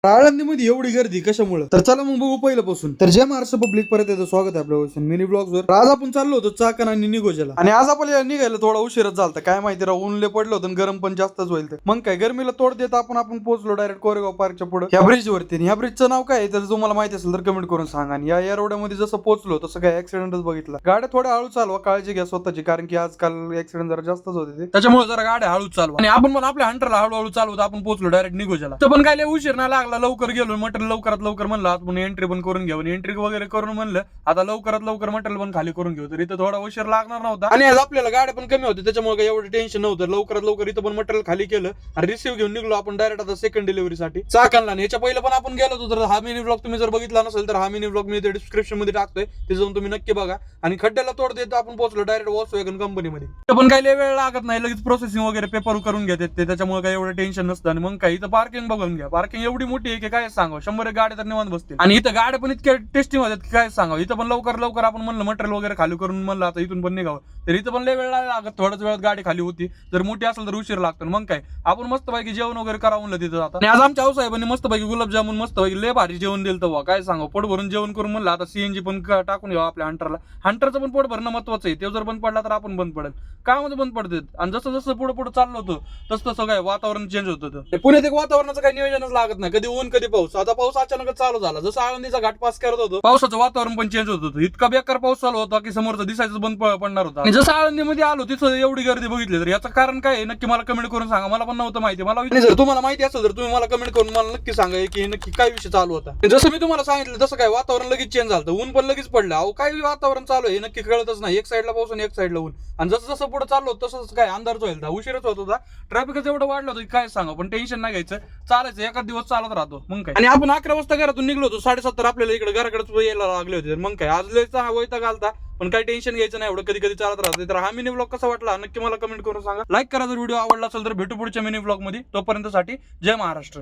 आळंदीमध्ये एवढी गर्दी कशामुळे? तर चला मग बघू पहिल्यापासून. तर जय महाराष्ट्र पब्लिक, परत येतो स्वागत आहे आपल्या मिनी ब्लॉग्स वर. आज आपण चाललो होतो चाकण आणि निघोजाला, आणि आज आपल्याला निघायला थोडा उशीरच झालता. काय माहिती राव, ऊन लय पडलं होतं आणि गरम पण जास्तच होईल. मग काय गरमीला तोड देत आपण पोहोचलो डायरेक्ट कोरेगाव पार्कच्या पुढे ह्या ब्रिज वरती. ह्या ब्रिजचं नाव काय आहे तर तुम्हाला माहिती असेल तर कमेंट करून सांगा. आणि या रोडमध्ये जसं पोहोचलो तसं काय ऍक्सिडेंटच बघितला. गाड्या थोड्या हळू चालवा, काळजी घ्या स्वतःची, कारण की आजकाल ऍक्सिडेंट जरा जास्तच होते, त्याच्यामुळे जरा गाड्या हळू चालवा. आणि आपण पण आपल्या हंटरला हळूहळू चालवतो. आपण पोहोचलो डायरेक्ट निघोजाला. तर पण काय लय उशीर नाही लागला, लवकर गेलो. मटेरियल लवकरात लवकर म्हणलं आपण एंट्री पण करून घेऊ. एंट्री वगैरे करून म्हणलं आता लवकरात लवकर मटेरियल पण खाली करून घेऊ. तर इथं थोडा उशीर लागणार नव्हता, आणि आज आपल्याला गाड्या पण कमी होते, त्याच्यामुळे काही एवढं टेन्शन नव्हतं. लवकरात लवकर इथं पण मटेरियल खाली केलं आणि रिसिव्ह घेऊन निघलो आपण डायरेक्ट आता सेकंड डिलिव्हरीसाठी चाकणला. आणि याच्या पहिले पण आपण गेलो होतो. तर हा मिनी ब्लॉग तुम्ही जर बघितला नसेल तर हा मिनी ब्लॉग मी डिस्क्रिप्शन मध्ये टाकतोय, ते जाऊन तुम्ही नक्की बघा. आणि खड्ड्याला तोड देतो आपण पोहोचलो डायरेक्ट वॉक्सवॅगन कंपनीमध्ये. पण काही वेळ लागत नाही, लगेच प्रोसेसिंग वगैरे पेपर करून घेतात ते, त्याच्यामुळे काही एवढं टेन्शन नसतं. आणि मग काही इथं पार्किंग बघून घ्या. पार्किंग एवढी मोठी आहे की काय सांगा, 100 गाड्या तर निवांत बसतील. आणि इथं गाड्या पण इतक्या टेस्टिंग होतात की काय सांगा. इथं पण लवकर आपण म्हणलं मटेरियल वगैरे खाली करून म्हणलं आता इथून पण निघावं, तर इथं पण लय वेळ लागत. थोड्याच वेळात गाडी खाली होती. जर मोठी असेल तर उशीर लागतो. मग काय आपण मस्तपैकी जेवण वगैरे करावं म्हणलं तिथं आता. आणि आज आमच्या आऊसाहेबांनी मस्तपैकी गुलाबजामुन मस्तपैकी लय भारी जेवण दिलं. तर काय सांगा, पोट भरून जेवण करून म्हणलं आता सीएनजी पण टाकून घ्यावं आपल्या हंटरला. हंटरचं पण पोट भरणं महत्वाचं आहे. ते जर बंद पडला तर आपण बंद पडेल, काय मध्ये बंद पडते. आणि जसं जसं पुढे चाललो होतं तसं काय वातावरण चेंज होत होतं. पुण्यात एक वातावरणाचं काही नियोजनच लागत नाही, कधी ऊन कधी पाऊस. आता पाऊस अचानकच चालू झाला. जसं आळंदीचा घाट पास करत होतो, पावसाचं वातावरण पण चेंज होत होतं. इतका बेकार पाऊस चालू होता की समोरचं दिसायचं बंद पडणार होता. आणि जसं आळंदीमध्ये आलो तिथं एवढी गर्दी बघितली, तर याचं कारण काय नक्की मला कमेंट करून सांगा. मला पण नव्हतं माहिती. मला जर तुम्हाला माहिती असेल तर तुम्ही मला कमेंट करून मला नक्की सांगा की नक्की काय विषय चालू होता. जसं मी तुम्हाला सांगितलं तसं काय वातावरण लगेच चेंज झालं, ऊन पण लगेच पडलं. अहो काय वातावरण चालू आहे नक्की कळतच नाही. एक साईडला पाऊस आणि एक साईडला ऊन. आणि जसं जसं पुढे चाललो तसंच काय अंधारच व्हायला, उशीरच होत होता. ट्रॅफिकच एवढं वाढलं होतं की काय सांगा. पण टेन्शन नाही घ्यायचं, चालायचं, एखाद दिवस चालत राहतो. मग काय. आणि आपण 11 वाजता घरातून निघलो होतो, 7:30 आपल्याला इकडे घराकडे यायला लागले होते. मग काय आज लयचा वैताग आलता, पण काही टेन्शन घ्यायचं नाही, एवढं कधी कधी चालत राहते. तर हा मिनी ब्लॉग कसा वाटला नक्की मला कमेंट करून सांगा. लाईक करा जर व्हिडिओ आवडला असेल तर. भेटू पुढच्या मिनी ब्लॉग मध्ये. तोपर्यंत साठी जय महाराष्ट्र.